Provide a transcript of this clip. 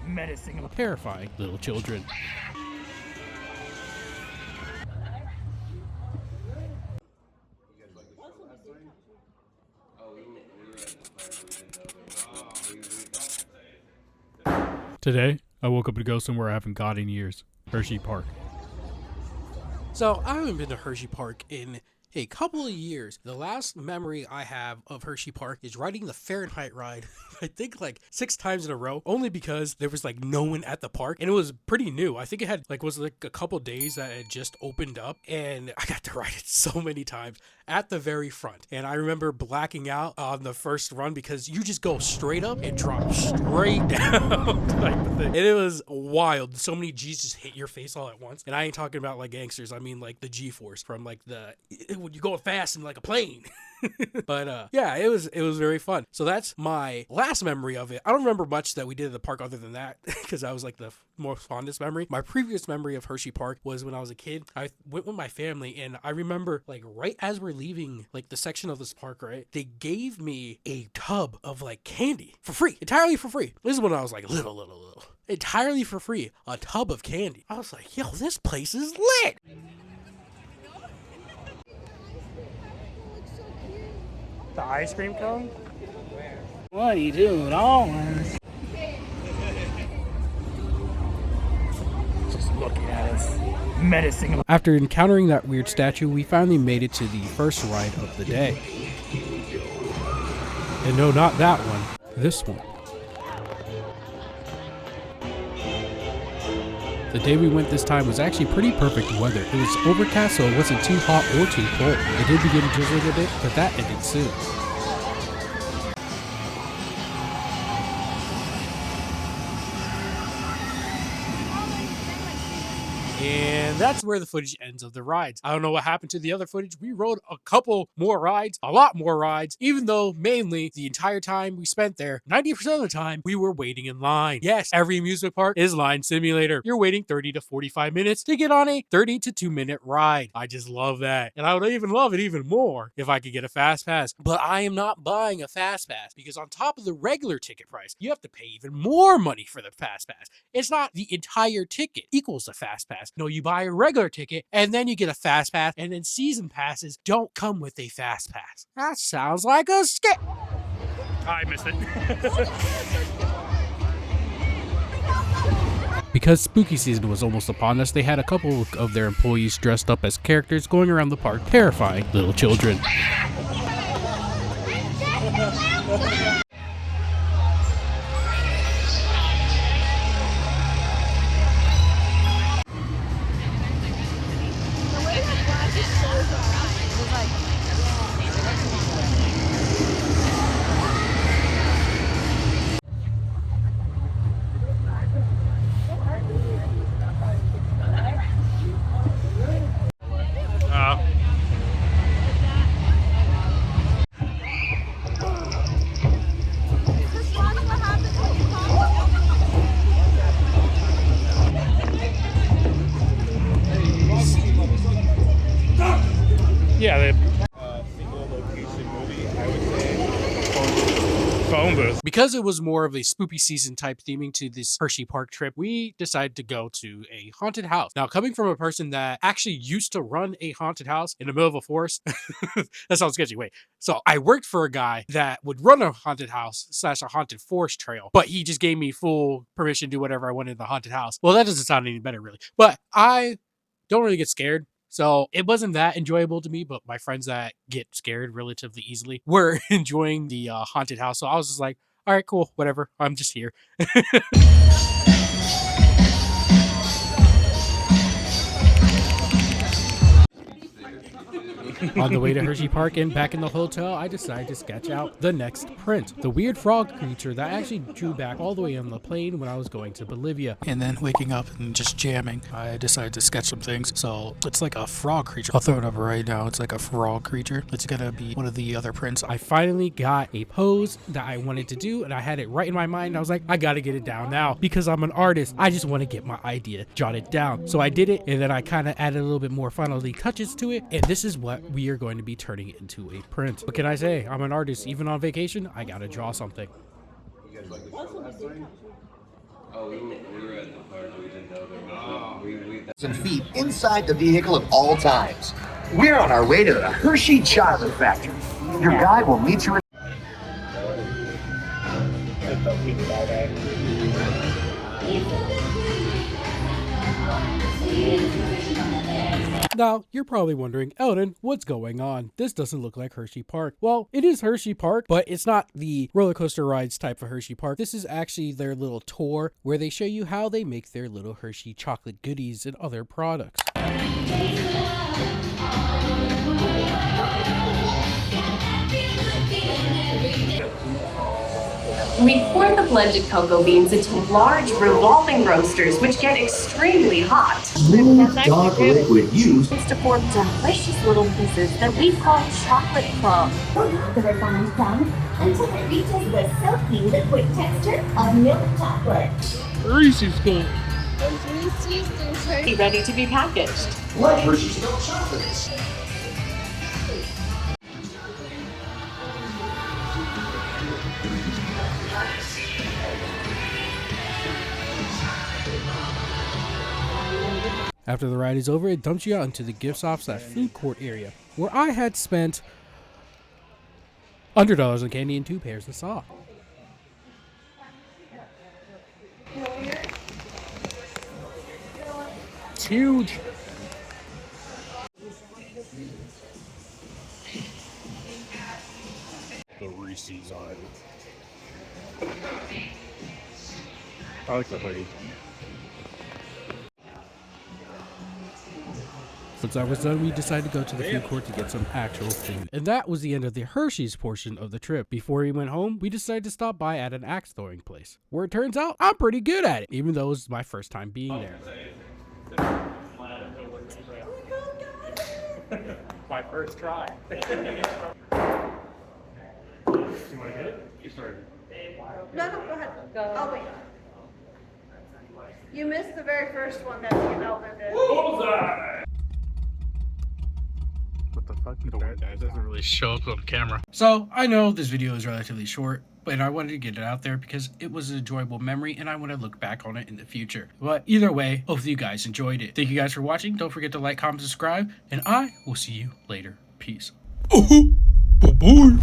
menacing, terrifying little children. Today, I woke up to go somewhere I haven't gone in years. Hershey Park. So, I haven't been to Hershey Park in a couple of years. The last memory I have of Hershey Park is riding the Fahrenheit ride, I think like 6 times in a row, only because there was like no one at the park and it was pretty new. I think it had was like a couple days that it just opened up and I got to ride it so many times at the very front. And I remember blacking out on the first run because you just go straight up and drop straight down type of thing. And it was wild. So many G's just hit your face all at once. And I ain't talking about like gangsters. I mean like the G-force from like when you go fast in like a plane. But yeah, it was very fun. So that's my last memory of it. I don't remember much that we did at the park other than that because that was like the most fondest memory. My previous memory of Hershey Park was when I was a kid. I went with my family and I remember like right as we're leaving like the section of this park, right, they gave me a tub of like candy for free, entirely for free. This is when I was like little, entirely for free, a tub of candy. I was like, yo, this place is lit. The ice cream cone? What are you doing? Just looking at us. Menacing. After encountering that weird statue, we finally made it to the first ride of the day. And no, not that one. This one. The day we went this time was actually pretty perfect weather. It was overcast, so it wasn't too hot or too cold. It did begin drizzling a bit, but that ended soon. And that's where the footage ends of the rides. I don't know what happened to the other footage. We rode a couple more rides, a lot more rides, even though mainly the entire time we spent there, 90% of the time, we were waiting in line. Yes, every amusement park is line simulator. You're waiting 30 to 45 minutes to get on a 30 to 2 minute ride. I just love that. And I would even love it even more if I could get a fast pass. But I am not buying a fast pass because on top of the regular ticket price, you have to pay even more money for the fast pass. It's not the entire ticket equals a fast pass. No, you buy a regular ticket and then you get a fast pass, and then season passes don't come with a fast pass. That sounds like a skip. I missed it. Because spooky season was almost upon us, they had a couple of their employees dressed up as characters going around the park, terrifying little children. Yeah, single location movie, I would say. Phone booth. Because it was more of a spooky season type theming to this Hershey Park trip, we decided to go to a haunted house. Now, coming from a person that actually used to run a haunted house in the middle of a forest, that sounds sketchy. Wait, so I worked for a guy that would run a haunted house / a haunted forest trail, but he just gave me full permission to do whatever I wanted in the haunted house. Well, that doesn't sound any better, really. But I don't really get scared. So it wasn't that enjoyable to me, but my friends that get scared relatively easily were enjoying the haunted house. So I was just like, all right, cool, whatever. I'm just here. On the way to Hershey Park and back in the hotel, I decided to sketch out the next print. The weird frog creature that I actually drew back all the way on the plane when I was going to Bolivia. And then waking up and just jamming, I decided to sketch some things. So it's like a frog creature. I'll throw it up right now. It's like a frog creature. It's gonna be one of the other prints. I finally got a pose that I wanted to do and I had it right in my mind. I was like, I gotta get it down now because I'm an artist. I just want to get my idea jotted down. So I did it and then I kind of added a little bit more finally touches to it. And this is what we are going to be turning it into a print. What can I say? I'm an artist. Even on vacation, I gotta draw something. Oh, we were at the park. We didn't know there was feet inside the vehicle at all times. We're on our way to the Hershey Chocolate Factory. Your guide will meet you in Now, you're probably wondering, Eldon, what's going on? This doesn't look like Hershey Park. Well, it is Hershey Park, but it's not the roller coaster rides type of Hershey Park. This is actually their little tour where they show you how they make their little Hershey chocolate goodies and other products. We pour the blended cocoa beans into large revolving roasters, which get extremely hot. smooth, dark liquid used To form delicious little pieces that we call chocolate crumbs. The refined crumb until it reaches the silky liquid texture of milk chocolate. Be ready to be packaged. like Hershey's milk chocolates. After the ride is over, it dumps you out into the gift shops, that food court area, where I had spent $100 on candy and 2 pairs of socks. It's huge. The Reese's on it. I like the hoodie. Once I was done, we decided to go to the food court to get some actual food. And that was the end of the Hershey's portion of the trip. Before we went home, we decided to stop by at an axe throwing place, where it turns out I'm pretty good at it, even though it was my first time being there. My first try. No, go ahead. I'll wait. You missed the very first one that me and Eldon did. What the fuck? It doesn't really show up on camera. So, I know this video is relatively short, but I wanted to get it out there because it was an enjoyable memory and I want to look back on it in the future. But either way, hopefully you guys enjoyed it. Thank you guys for watching. Don't forget to like, comment, subscribe, and I will see you later. Peace. Bye-bye.